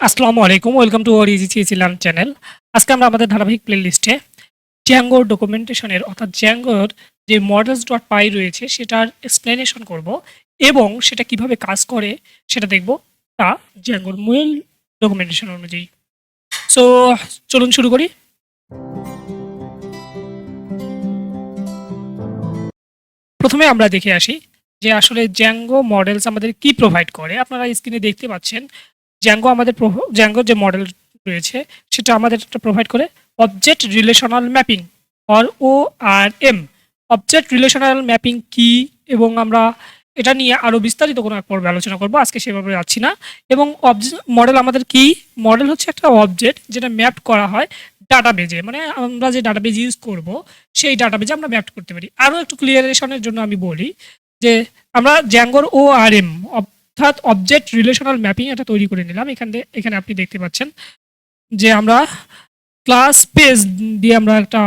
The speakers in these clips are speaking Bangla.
আসসালামু আলাইকুম, welcome to our easy learn channel. আজকে আমরা আমাদের ধারাবাহিক প্লেলিস্টে জ্যাঙ্গোর ডকুমেন্টেশনের অর্থাৎ জ্যাঙ্গোর যে মডেলস ডট পাই রয়েছে সেটার এক্সপ্লেনেশন করব এবং সেটা কিভাবে কাজ করে সেটা দেখব, তা জ্যাঙ্গোর মূল ডকুমেন্টেশন অনুযায়ী। সো চলুন শুরু করি। প্রথমে আমরা দেখে আসি যে আসলে জ্যাঙ্গো মডেলস আমাদের কি প্রোভাইড করে। আপনারা স্ক্রিনে দেখতে পাচ্ছেন জ্যাঙ্গোর যে মডেল রয়েছে সেটা আমাদের একটা প্রোভাইড করে object relational mapping or ORM। Object relational mapping কি এবং আমরা এটা নিয়ে আরও বিস্তারিত কোনো এক পর্বে আলোচনা করব, আজকে সেভাবে যাচ্ছি না। এবং মডেল আমাদের কি, মডেল হচ্ছে একটা অবজেক্ট যেটা ম্যাপ করা হয় ডাটাবেজে, মানে আমরা যে ডাটাবেজ ইউজ করব সেই ডাটাবেজে আমরা ম্যাপ করতে পারি। আরও একটু ক্লিয়ারেশনের জন্য আমি বলি যে আমরা জ্যাঙ্গোর ORM অর্থাৎ অবজেক্ট রিলেশনাল ম্যাপিং এটা তৈরি করে নিলাম। এখানে আপনি দেখতে পাচ্ছেন যে আমরা ক্লাস পেজ দিয়ে আমরা একটা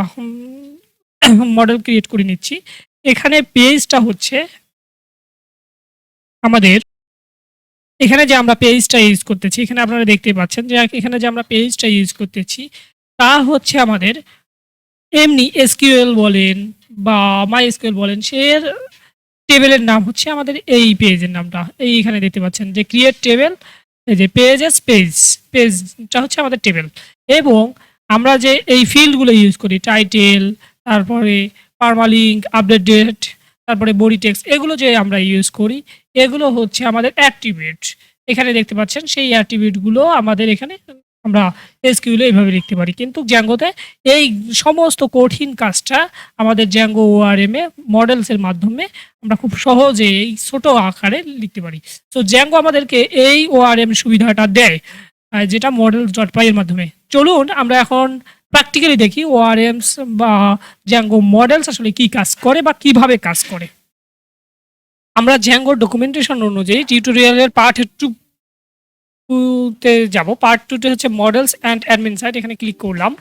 মডেল ক্রিয়েট করে নিচ্ছি। এখানে পেজটা হচ্ছে আমাদের, এখানে যে আমরা পেজটা ইউজ করতেছি, এখানে আপনারা দেখতে পাচ্ছেন যে এখানে যে আমরা পেজটা ইউজ করতেছি তা হচ্ছে আমাদের এমনি এসকিউএল বলেন বা মাই এসকিউএল বলেন, সে টেবিলের নাম হচ্ছে আমাদের এই পেজের নামটা। এইখানে দেখতে পাচ্ছেন যে ক্রিয়েট টেবিল, এই যে পেজটা হচ্ছে আমাদের টেবিল। এবং আমরা যে এই ফিল্ডগুলো ইউজ করি, টাইটেল, তারপরে পারমালিঙ্ক, আপডেট ডেট, তারপরে বডি টেক্সট, এগুলো যে আমরা ইউজ করি এগুলো হচ্ছে আমাদের অ্যাট্রিবিউট। এখানে দেখতে পাচ্ছেন সেই অ্যাট্রিবিউটগুলো আমাদের এখানে আমরা এসকিউএলে এইভাবে লিখতে পারি, কিন্তু জ্যাঙ্গোতে এই সমস্ত কঠিন কাজটা আমাদের জ্যাঙ্গো ORM এ মডেলসের মাধ্যমে আমরা খুব সহজে এই ছোট আকারে লিখতে পারি। তো জ্যাঙ্গো আমাদেরকে এই ORM সুবিধাটা দেয়, যেটা মডেল ডট পাই এর মাধ্যমে। চলুন আমরা এখন প্র্যাকটিক্যালি দেখি ORMs বা জ্যাঙ্গো মডেলস আসলে কি কাজ করে বা কিভাবে কাজ করে। আমরা জ্যাঙ্গোর ডকুমেন্টেশন অনুযায়ী টিউটোরিয়ালের পার্ট 2 তে যাব। পার্ট 2 তে হচ্ছে মডেলস অ্যান্ড অ্যাডমিন সাইট, এখানে ক্লিক করলাম।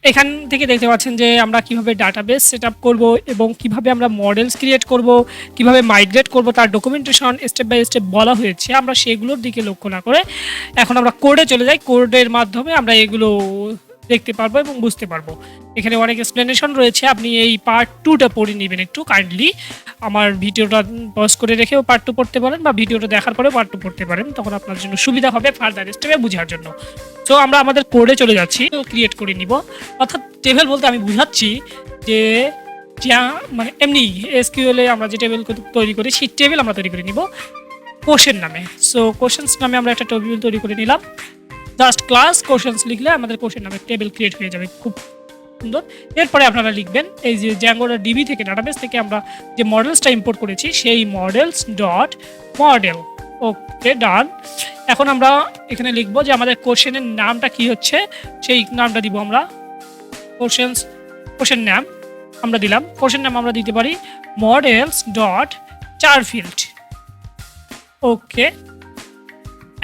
এখান থেকে দেখতে পাচ্ছেন যে আমরা কিভাবে ডাটাবেস সেটআপ করব এবং কিভাবে আমরা মডেলস ক্রিয়েট করব, কিভাবে মাইগ্রেট করব তার ডকুমেন্টেশন স্টেপ বাই স্টেপ বলা হয়েছে। আমরা সেগুলোর দিকে লক্ষ্য না করে এখন আমরা কোডে চলে যাই। কোডের মাধ্যমে আমরা এগুলো দেখতে পারবো এবং বুঝতে পারবো। এখানে অনেক এক্সপ্লেনেশন রয়েছে, আপনি এই পার্ট 2টা পড়ে নেবেন একটু কাইন্ডলি। আমার ভিডিওটা পজ করে রেখেও পার্ট 2 পড়তে পারেন বা ভিডিওটা দেখার পরে পার্ট 2 পড়তে পারেন, তখন আপনার জন্য সুবিধা হবে ফার্দার স্টেপে বোঝার জন্য। সো আমরা আমাদের কোডে চলে যাচ্ছি, ক্রিয়েট করে নিব। অর্থাৎ টেবিল বলতে আমি বুঝাচ্ছি যে মানে এমনি এসকিউএলে আমরা যে টেবিল তৈরি করি সেই টেবিল আমরা তৈরি করে নিব কোশ্চেন নামে। সো কোশ্চেন্স নামে আমরা একটা টেবিল তৈরি করে নিলাম। জাস্ট ক্লাস কোশ্চেন্স লিখলে আমাদের কোশ্চেন নামে টেবিল ক্রিয়েট হয়ে যাবে, খুব সুন্দর। এরপরে আপনারা লিখবেন এই যে জ্যাঙ্গো ডিবি থেকে, ডাটাবেস থেকে আমরা যে মডেলসটা ইম্পোর্ট করেছি সেই মডেলস ডট মডেল। ওকে, ডান। এখন আমরা এখানে লিখবো যে আমাদের কোশ্চেনের নামটা কি হচ্ছে, সেই নামটা দিব আমরা। কোশ্চেন নাম আমরা দিলাম। কোশ্চেন নাম আমরা দিতে পারি মডেলস ডট চারফিল্ড। ওকে,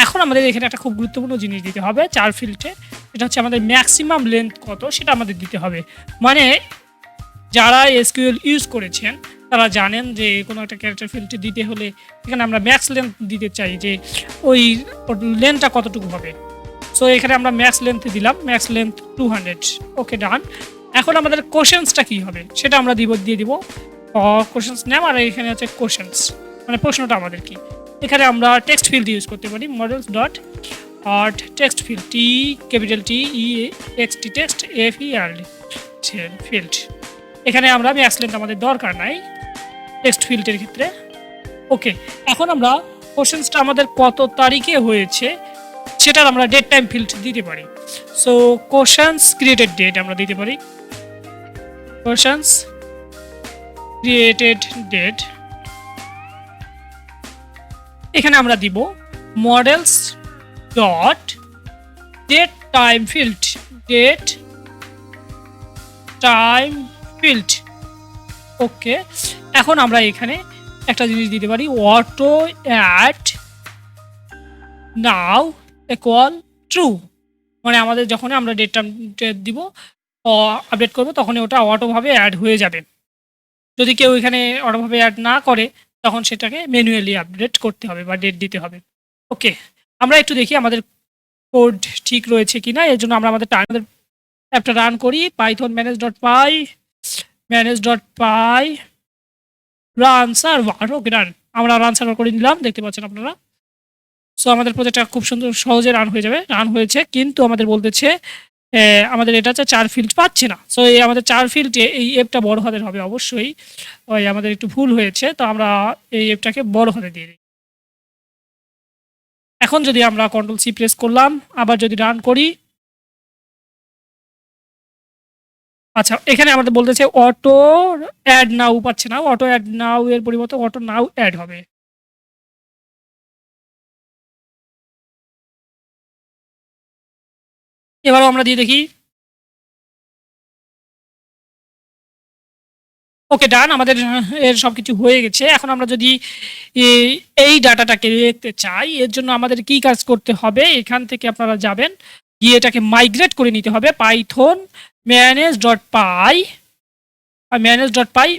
এখন আমাদের এখানে একটা খুব গুরুত্বপূর্ণ জিনিস দিতে হবে চার ফিল্ডে, এটা হচ্ছে আমাদের ম্যাক্সিমাম লেন্থ কত সেটা আমাদের দিতে হবে। মানে যারা এসকিউএল ইউজ করেছেন তারা জানেন যে কোনো একটা ক্যারেক্টার ফিল্ডে দিতে হলে এখানে আমরা ম্যাক্স লেন্থ দিতে চাই, যে ওই লেন্থটা কতটুকু হবে। সো এখানে আমরা ম্যাক্স লেন্থ দিলাম, ম্যাক্স লেন্থ 200। ওকে, ডান। এখন আমাদের কোশ্চেন্সটা কি হবে সেটা আমরা দিয়ে দিব কোশ্চেন্স নেম, আর এখানে হচ্ছে কোশ্চেন্স মানে প্রশ্নটা আমাদের কি। এখানে আমরা টেক্সট ফিল্ড ইউজ করতে পারি, models dot art text field, T capital T E X T text FELD field. এখানে আমরা ম্যাক্স লেন্থ আমাদের দরকার নাই টেক্সট ফিল্ডের ক্ষেত্রে। ওকে, এখন আমরা কোশ্চেন্সটা আমাদের কত তারিখে হয়েছে সেটার আমরা ডেট টাইম ফিল্ড দিতে পারি। সো কোশ্চেন্স ক্রিয়েটেড ডেট আমরা দিতে পারি, কোশ্চেন্স ক্রিয়েটেড ডেট। এখানে আমরা দিব models dot date time field, date time field. Okay, এখন আমরা এখানে একটা জিনিস দিতে পারি auto add now equal true, মানে আমাদের যখন আমরা ডেট টাইম দিব আপডেট করবো তখনই ওটা অটোভাবে অ্যাড হয়ে যাবে। যদি কেউ এখানে অটোভাবে অ্যাড না করে তখন সেটাকে ম্যানুয়ালি আপডেট করতে হবে বা ডেট দিতে হবে। ওকে, আমরা একটু দেখি আমাদের কোড ঠিক রয়েছে কিনা এর জন্য আমরা আমাদের অ্যাপটা রান করি পাইথন manage.py রান সার্ভার। ওকে ডান, আমরা রান সার্ভার করে নিলাম, দেখতে পাচ্ছেন আপনারা। সো আমাদের প্রজেক্টটা খুব সুন্দর সহজে রান হয়ে যাবে। রান হয়েছে, কিন্তু আমাদের বলতেছে আমাদের এটা হচ্ছে 4 ফিল্ড পাচ্ছে না। সো এই আমাদের 4 ফিল্ডে এই অ্যাপটা বড় হাতের হবে অবশ্যই। ওই আমাদের একটু ভুল হয়েছে, তো আমরা এই অ্যাপটাকে বড় হাতে দিয়ে দিই। এখন যদি আমরা কন্ট্রোল সি প্রেস করলাম, আবার যদি রান করি, আচ্ছা এখানে আমাদের বলতেছে অটো অ্যাড নাও পাচ্ছে না, অটো অ্যাড নাও এর পরিবর্তে অটো নাও অ্যাড হবে। এবারও আমরা দিয়ে দেখি। ওকে ডান, আমাদের এর সবকিছু হয়ে গেছে। এখন আমরা যদি এই ডাটাটাকে দেখতে চাই, এর জন্য আমাদের কি কাজ করতে হবে, এখান থেকে আপনারা যাবেন, গিয়ে এটাকে মাইগ্রেট করে নিতে হবে পাইথন manage.py আর manage.py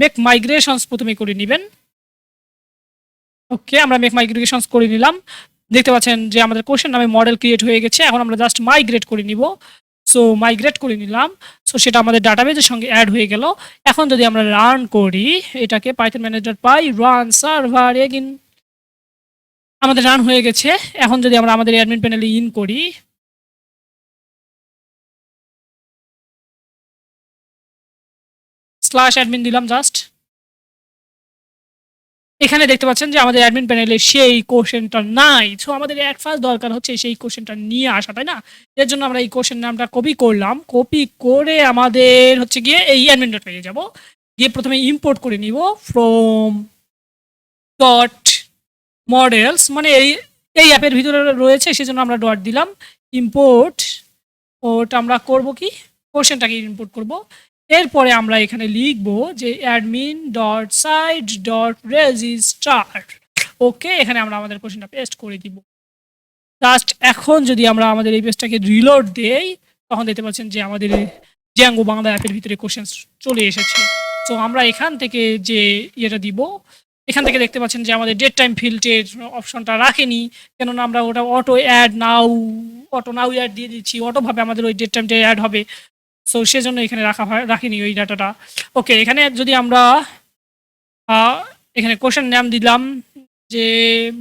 মেক মাইগ্রেশনস প্রথমে করে নেবেন। ওকে, আমরা মেক মাইগ্রেশনস করে নিলাম। দেখতে পাচ্ছেন যে আমাদের কোশ্চেন নামে মডেল ক্রিয়েট হয়ে গেছে। এখন আমরা জাস্ট মাইগ্রেট করে নিব। সো মাইগ্রেট করে নিলাম। সো সেটা আমাদের ডাটাবেজের সঙ্গে অ্যাড হয়ে গেল। এখন যদি আমরা রান করি এটাকে Python manage.py run server again, আমাদের রান হয়ে গেছে। এখন যদি আমরা আমাদের অ্যাডমিন প্যানেলে ইন করি, /admin দিলাম জাস্ট, এখানে দেখতে পাচ্ছেন যে আমাদের অ্যাডমিন প্যানেলে সেই কোশ্চেনটা নাই। সো আমাদের অ্যাট ফার্স্ট দরকার হচ্ছে সেই কোশ্চেনটা নিয়ে আসা, তাই না? এর জন্য আমরা এই কোশ্চেন নামটা কপি করলাম, কপি করে আমাদের হচ্ছে গিয়ে এই অ্যাডমিন ডট পেজে যাব, গিয়ে প্রথমে ইম্পোর্ট করে নিব ফ্রম ডট মডেলস, মানে এই অ্যাপের ভিতরে রয়েছে সেজন্য আমরা ডট দিলাম। ইম্পোর্ট ওটা আমরা করব কি, কোশ্চেনটাকে ইম্পোর্ট করব। এরপরে আমরা এখানে লিখব যে admin dot site dot register. Okay, এখানে আমরা আমাদের কোশ্চেনটা পেস্ট করে দিব। জাস্ট এখন যদি আমরা আমাদের এই পেজটাকে রিলোড দেই, তখন দেখতে পাচ্ছেন যে আমাদের জ্যাঙ্গো বাংলা অ্যাপের ভিতরে কোশ্চেন চলে এসেছে। তো আমরা এখান থেকে যে ইয়েটা দিব, এখান থেকে দেখতে পাচ্ছেন যে আমাদের ডেট টাইম ফিল্ডের অপশনটা রাখেনি, কেননা আমরা ওটা অটো নাও অ্যাড দিয়ে দিচ্ছি, অটোভাবে আমাদের ওই ডেট টাইমটা অ্যাড হবে। সো সেজন্য এখানে রাখিনি ওই ডাটাটা। ওকে, এখানে যদি আমরা এখানে কোশ্চেন নাম দিলাম যে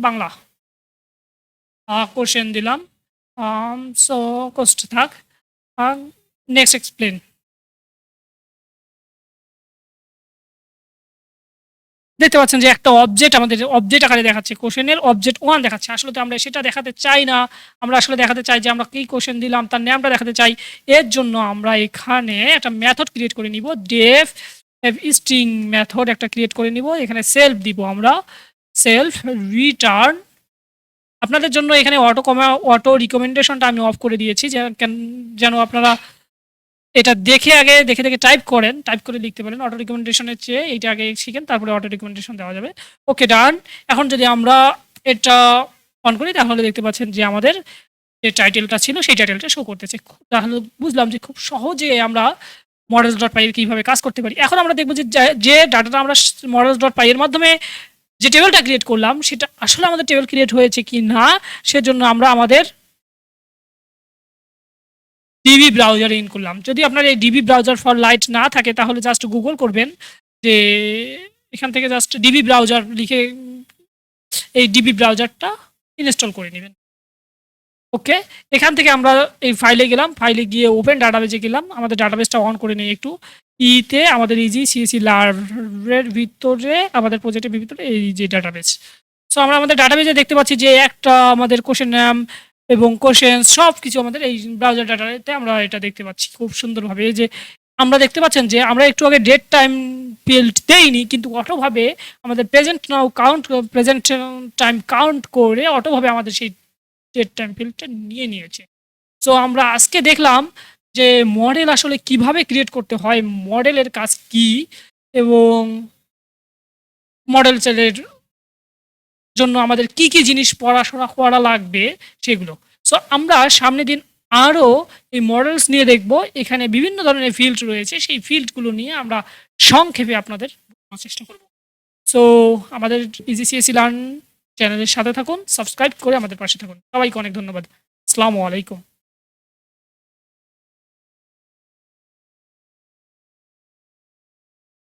বাংলা, কোশ্চেন দিলাম, সো কোস্ট থাক, নেক্সট এক্সপ্লেন। দেখতে পাচ্ছেন যে একটা অবজেক্ট আমাদের অবজেক্ট আকারে দেখাচ্ছে, কোশ্চেনের অবজেক্ট 1 দেখাচ্ছে। আসলে তো আমরা সেটা দেখাতে চাই না, আমরা আসলে দেখাতে চাই যে আমরা কি কোশ্চেন দিলাম তার নামটা দেখাতে চাই। এর জন্য আমরা এখানে একটা মেথড ক্রিয়েট করে নিব, ডেফ স্ট্রিং মেথড একটা ক্রিয়েট করে নিব। এখানে সেলফ দিব, আমরা সেলফ রিটার্ন। আপনাদের জন্য এখানে অটো রিকমেন্ডেশনটা আমি অফ করে দিয়েছি, যেন আপনারা এটা দেখে টাইপ করে লিখতে পারেন। অটো রিকমেন্ডেশনের চেয়ে এইটা আগে শিখেন, তারপরে অটো রিকমেন্ডেশন দেওয়া যাবে। ওকে ডান। এখন যদি আমরা এটা অন করি, তাহলে দেখতে পাচ্ছেন যে আমাদের যে টাইটেলটা ছিল সেই টাইটেলটা শো করতেছে। তাহলে বুঝলাম যে খুব সহজে আমরা models.py এর কিভাবে কাজ করতে পারি। এখন আমরা দেখবো যে ডাটাটা আমরা models.py এর মাধ্যমে যে টেবিলটা ক্রিয়েট করলাম, সেটা আসলে আমাদের টেবিল ক্রিয়েট হয়েছে কি না, সেজন্য আমরা আমাদের ডিবি ব্রাউজারে ইন করলাম। যদি আপনার এই ডিবি ব্রাউজার ফর লাইট না থাকে, তাহলে জাস্ট গুগল করবেন যে এখান থেকে জাস্ট ডিবি ব্রাউজার লিখে এই ডিবি ব্রাউজারটা ইনস্টল করে নেবেন। ওকে, এখান থেকে আমরা এই ফাইলে গেলাম, ফাইলে গিয়ে ওপেন ডাটাবেজে গেলাম, আমাদের ডাটাবেজটা অন করে নিই একটু। ইতে আমাদের ইজি সিএসি লার্ভের ভিতরে আমাদের প্রজেক্টের ভিতরে এই যে ডাটাবেজ। সো আমরা আমাদের ডাটাবেজে দেখতে পাচ্ছি যে একটা আমাদের কোশ্চেন নাম এবং কোশ্চেন সব কিছু আমাদের এই ব্রাউজার ডাটাতে আমরা এটা দেখতে পাচ্ছি খুব সুন্দরভাবে। এই যে আমরা দেখতে পাচ্ছেন যে আমরা একটু আগে ডেট টাইম ফিল্ড দেইনি, কিন্তু অটোভাবে আমাদের প্রেজেন্ট টাইম কাউন্ট করে অটোভাবে আমাদের সেই ডেট টাইম ফিল্ডটা নিয়ে নিয়েছে। সো আমরা আজকে দেখলাম যে মডেল আসলে কিভাবে ক্রিয়েট করতে হয়, মডেলের কাজ কি, এবং মডেল সেলের জন্য আমাদের কি কি জিনিস পড়াশোনা করা লাগবে সেগুলো। সো আমরা সামনের দিন আরও এই মডেলস নিয়ে দেখব। এখানে বিভিন্ন ধরনের ফিল্ড রয়েছে, সেই ফিল্ডগুলো নিয়ে আমরা সংক্ষেপে আপনাদের বোঝানোর চেষ্টা করব। সো আমাদের ইজি সিএসি লার্ন চ্যানেলের সাথে থাকুন, সাবস্ক্রাইব করে আমাদের পাশে থাকুন। সবাইকে অনেক ধন্যবাদ। আসসালামু আলাইকুম।